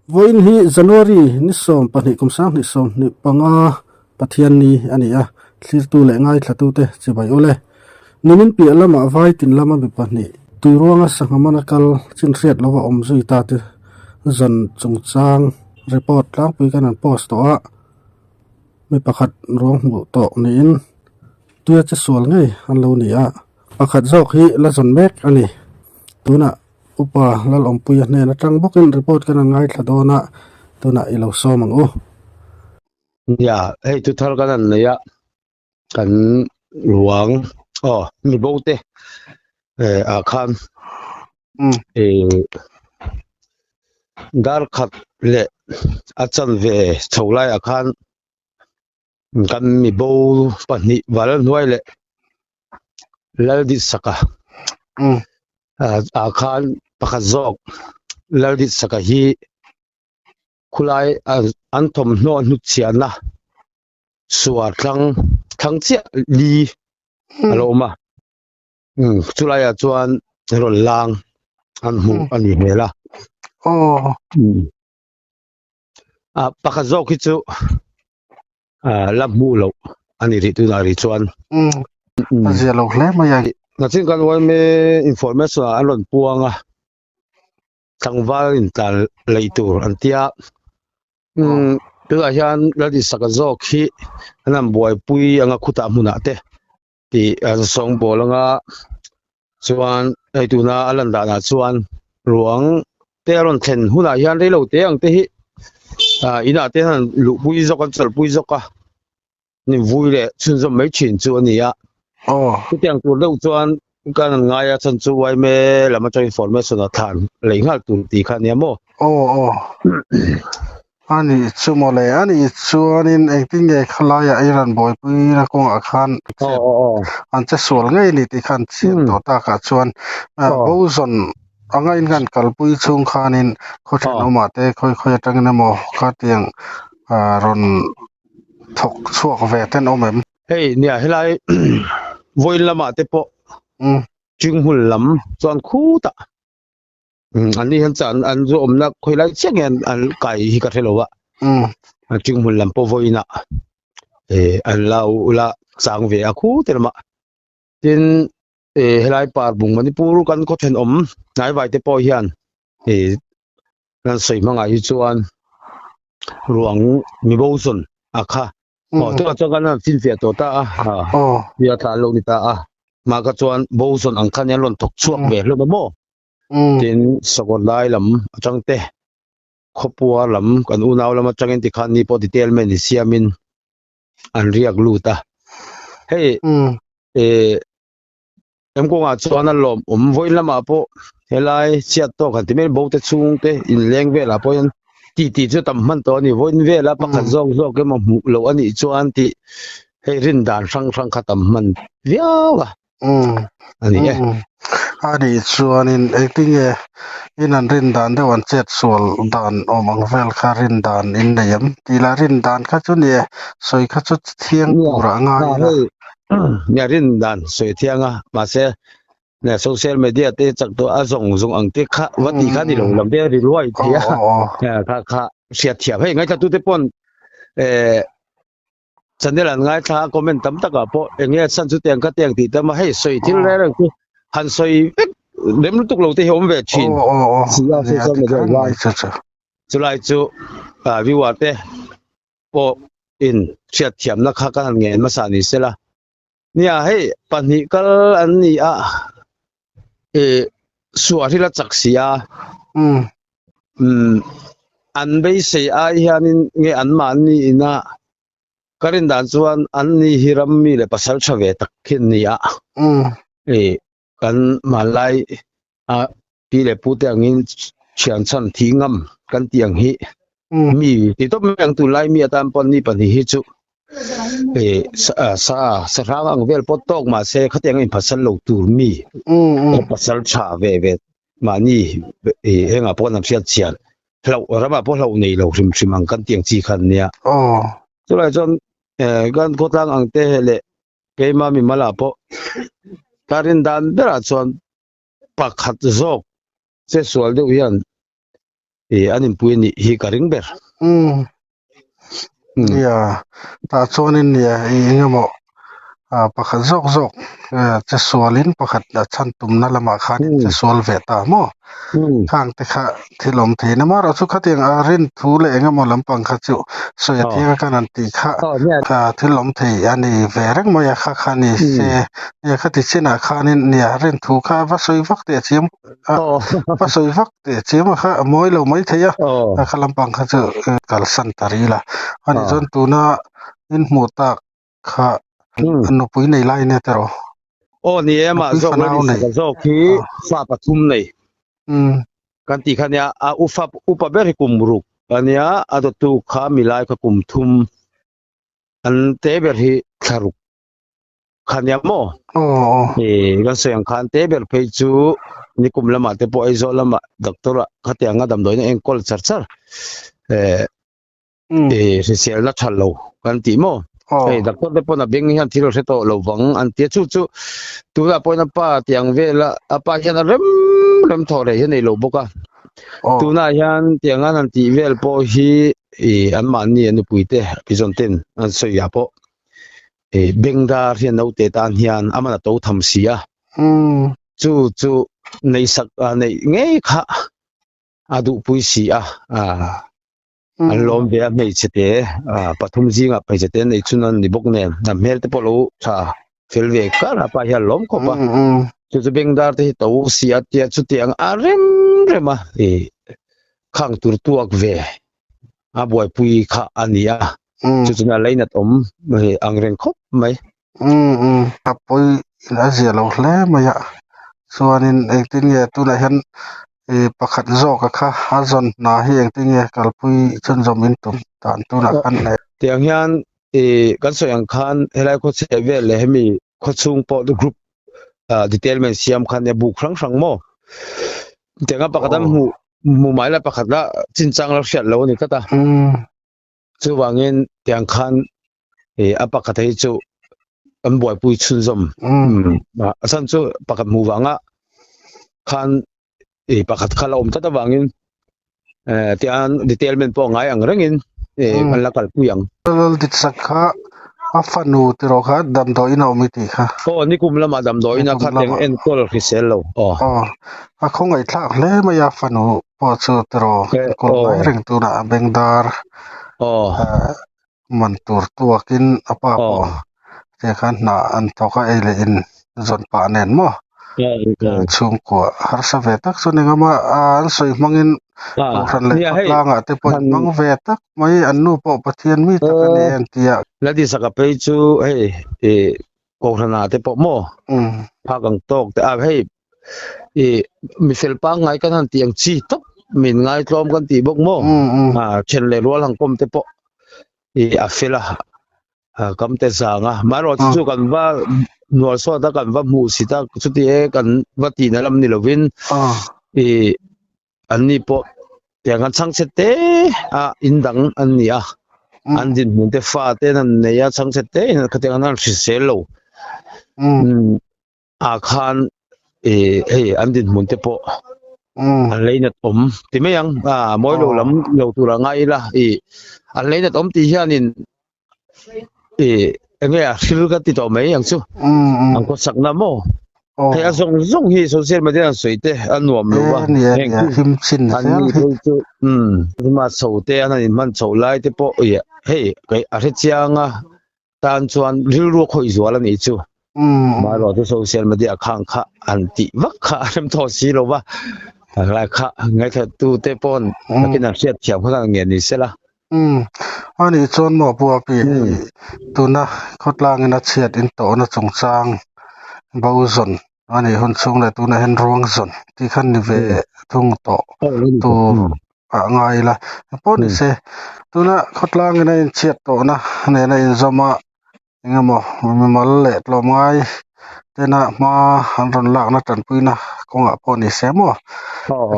voin hi January ni som pani kumsang ni som ni panga pathian ni ani a thlir tu le ngai thla tu te chibai ole nimin pi lama vai tin lama bi pani tuiruanga sangamana kal chin riat lawa om zui ta te zan chungchang report tlang pui kan an post to a mi pakhat rong bu to ni in tuya cha sual ngai an lo ni a pakhat zawk hi la zon mek ani tuna upa lal om puya ne na tang bokin report kan ngai thadona tuna ilo somang o ya hei tu thar kan an ya kan luang mi bote a khan e dar khat le achan ve cholai a khan kan mi bo pani wal nuai le laldi saka a khan pakhat zok laldi saka hi khulai an thom no nu chiana suar thlang chia li aloma chulai a chuan ron lang an mu ani hela pakhat zok hi chu lamu lo ani ri tu na ri chuan azia lo hle ma ya na chin kan wai me information an ron puanga tangwal in tal leitur antia tu a hian ladi saka zok hi anam buai pui anga khuta hmuna te ti an song bolanga chuan ai tu na alanda na chuan ruang te ron thlen huna hian reilo te ang te hi ina te han lu pui zok an chal pui zoka ni vui le chun zo mai chin chu ania ku tiang tur lo chuan kan ngaya chan chu wai me lama cho information a than leingal tur ti khan ya mo ani chumole ani chuanin acting e khalaya iran boy pui na kong akhan an che sual ngai ni ti khan chin to ta ka chuan bozon anga in kan kalpui chung khanin khothen oma te khoi atang na mo kha tiang ron thok chuak ve ten omem hei nia helai voin lama te po chung hul lam chuan khu ta ani han chan an zo omna khoilai cheng an kai hi ka thelowa chung hul lam po voina an lau la sang ve a khu telma tin helai par bung manipur kan ko then om nai vai te po hian nan sei manga hi chuan ruang mi bo son akha to ka chuan kan tin fe to ta ya ta lo ni ta ma ka chuan bo son ang khan yan lon thok chuak ve lo mo tin sakon lai lam atang te khopua lam kan unaw lam atang ti khan ni po detail men ni siamin an riak lu ta hei em ko nga chuan an lom voin lama po helai chiat to kan ti men bo te chung te in leng ve la po yan ti chu tam man to ni voin ve la pakhat zok ke ma mu lo ani chuan ti hei rin dan sang khatam man viawa ani ani chuanin acting e in an rin dan de wan chet sual dan omang vel kha rin dan in neyam tila rin dan kha chu ni soi kha chu thiang pura nga nya rin dan soi thianga ma se ne social media te chak to a zong ang te kha wati kha ni lo lam de ri loi thia kha sia thia hei ngai ta tu te pon channel an ngai tha comment tam taka po enge san chu teng ka teng ti ta ma hei soi thil re rang han soi dem tuk lo te hom ve chin sia social media lai chulai chu viewer te po in chiat thiam na kha kan nge ma sa ni sela nia hei pani kal an ni a suari la chaksia an bei sei a hianin nge an man ni ina karin dan chuan an ni hiram mi le pasal thave tak khin ni a kan malai pi le pu te angin chian chan thingam kan tiang hi mi ti to meng tu lai mi atam pon ni pani hi chu sa rang ang vel pot tok ma se khatiang in pasal lo tur mi pasal tha ve mani henga pon am siat chian hlo rama po hlo nei lo rim ang kan tiang chi khan nia chulai chon gan ko tlang ang te hele keima mi mala po karin dan bera chon pakhat zok se sual de hian anin pui ni hi ka ring ber ya ta chuanin nia engemaw pakhat zawk zawk che sualin pakhat chan tumna lama khanin che sual ve ta mo khang te kha thilom theina mara chu khatiang a rin thu le engemaw lampang kha chu soya thia kan an ti kha thilom thei ani ve reng maya kha khani se ya khati china khanin nia rin thu kha va soi vak te chiam va soi vak te chiam kha moi lo mai theya kha lampang kha chu kal san tarila ani chon tuna in mu tak kha anu pui nei lai ne tero ni ema zo ni sa zo ki fa pathum nei kan ti khania a upa ber kumruk ania ado tu kha milai ka kumthum an te ber hi tharuk khania mo kan soyang khan te ber phei chu ni kum lama te po ai zo lama doctor khatia nga dam doina enkol char sel na thalo kan ti mo doctor te po na beng hian thilo se to lo wang an ti chu tu la po na pa tiang vela apa hian rem thore hian nei lo boka tu na hian tiang an ti vel po hi an man ni an puite pizon ten an soya po bengdar hian no te tan hian amana to tham sia chu nei sak nei ngei kha adu pui si an lom ve mei chete pathum jinga pai chete nei chunan ni bok ne na mel te polo tha felve ka na pa hian lom ko pa chu bengdar te to si atia chu tiang arem rema khang tur tuak ve boy pui kha ania chu na leina tom angreng khop mai apoi ina zelo hle maya chuanin engtin nge tuna hian pakhat zawk kha azon na hi engtin nge kalpui chun zomin tum tan tuna kan ne tiang hian kan soyang khan helai kho che ve le hemi kho chung po the group detail men siam khan ne bu khrang mo tenga pakadam mu mai la pakhat la chin chang la hriat lo ni kata chu wangin tiang khan apakhat hi chu an boy pui chun zom asan chu pakhat mu wanga khan pakhat khala tata wangin tian detail men po ngai ang rengin an la kal puyang dit sakha afanu tiro kha dam do ina omiti kha ni kum lama dam do ina kha teng en kol risel lo a khongai thlak hle maya fanu po chu tiro kol ngai reng tu na bengdar man tur tuakin apa po te khan na an thoka ele in zon pa nen mo chung ko har sa ve tak chu ningama an soi mangin ran le langa te po mang ve tak mai annu po pathian mi takani an tia ladi saka pe chu ko rana te po mo phagang tok te hei mi fel pa ngai kan han tiang chi top min ngai tlom kan ti bok mo chen le rol hang kom te po a fela kam te zanga maro chu kan va nual so ta kan va mu sita chu ti kan va ti na lam ni lovin anni po tiang kan chang chete indang ania an din mun te fa te nan ne ya chang chete khatiang an ri selo khan an din mun te po an leina tom ti me yang moi lo lam lo tura ngai la an leina tom ti hianin nge thil ka ti to mai yang chu ang ko sakna mo thei a zong hi social media an soite an nuam lo wa him chin an ni chu ma chho te an in man chho lai te po hei kai a re chianga tan chuan ril ru khoi zual ani chu ma ro to social media khang kha an ti vak kha rem tho si lo wa la kha ngai tha tu te pon takin a hriat thiam kha nge ni sela ani chon mo pu api tuna khotlang ina chiat in to na chungchang bauzon ani hun chung le tuna hen ruang zon ti khan ni ve thung to tu ngai la poni se tuna khotlang ina in chiat to na ne na in zoma engamo mal le tlom ngai tena ma anron lak na tan puina konga poni se mo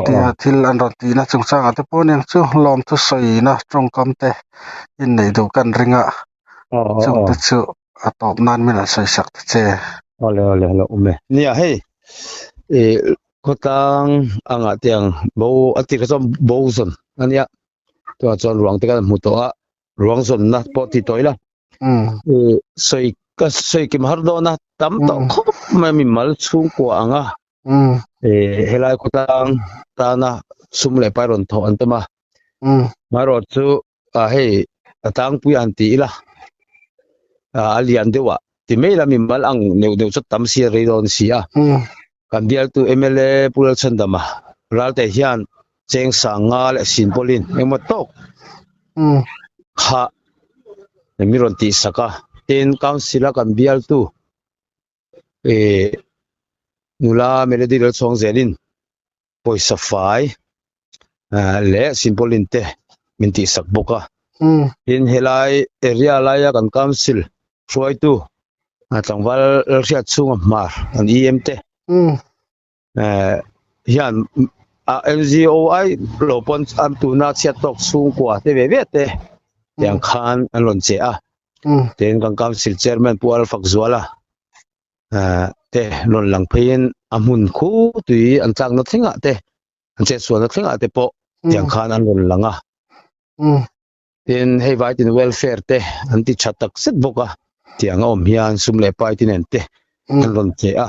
tia thil anron ti na chungchang ate poni ang chu lom tu soi na trong kam te in nei du kan ringa chung te chu atop nan min a soi sak che ole ume nia hei có tang ang atiang bo ati ka som bo son ania to chon ruang te ka mu to a ruang son na po ti toila soi kim har do na tam to khop ma mi mal chung ko anga helai ko tang ta na sum le pa ron tho an tama ma ro chu a hei atang pu an ti la alian dewa ti me la mi mal ang neu neu chu tam si re ron si a kan dial tu MLA pulal chandama ral te hian cheng sanga le sin polin emo tok kha mi ron ti saka ten council kan bial tu nula melody rel song zelin poisa fai le sin polin te min ti sak boka in helai area laya kan council foi tu atangwal riat chung mar an EMT hian NGO ai lopon am tu na chiat tok chung kwa te ve ve te yang khan an lon che a ten kan council chairman pual fak zuala te lon lang phein amun khu tui an chang na thinga te an che suan na thinga te po yang khan an lon langa ten hei vai tin welfare te an ti chatak set boka tiang om hian sum le pai tin en te an lon che a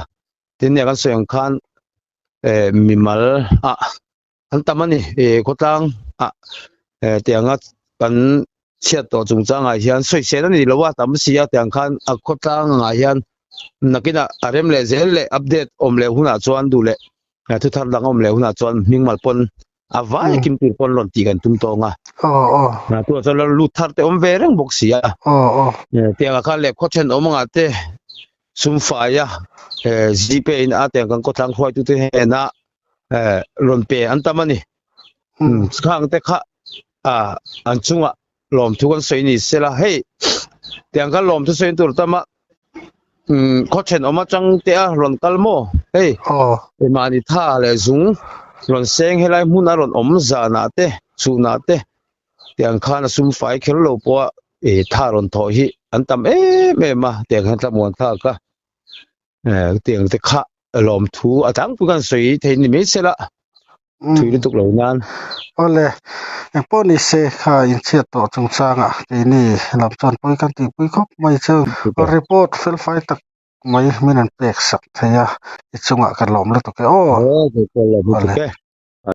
tin ya kan so yang khan mimal an tamani kotang tianga kan chiat to chung chang a hian soi se ni lowa tam sia tiang khan a kotang a hian nakina arem le zel le update om le huna chuan du le thu thar dang om le huna chuan mingmal pon avai kim tur pon lon ti kan tum tonga na tu chuan lu thar te om ve reng bok sia tianga khan le khochen omanga te sum fa ya GP in a tiang kan kotang khoi tu te na lon pe an tamani khang te kha an chunga lom thu kan soi ni sela hei tiang kan lom thu soi tur tama khochen oma chang te a ron kalmo hei mani tha le zung ron seng helai mun a ron om za na te chu na te tiang khan sum fai khel lo po tha ron tho hi an tam me ma tiang han tamon tha ka tiang te kha lom thu atang pu kan soi thei ni me sela thui lu tuk lo nan ole en poni se kha in chiat to chung changa ti ni lam chan poi kan ti pui khop mai chu report fel fai tak mai min an pek sak thaya ichunga kan lom la to ke ko lo bu ke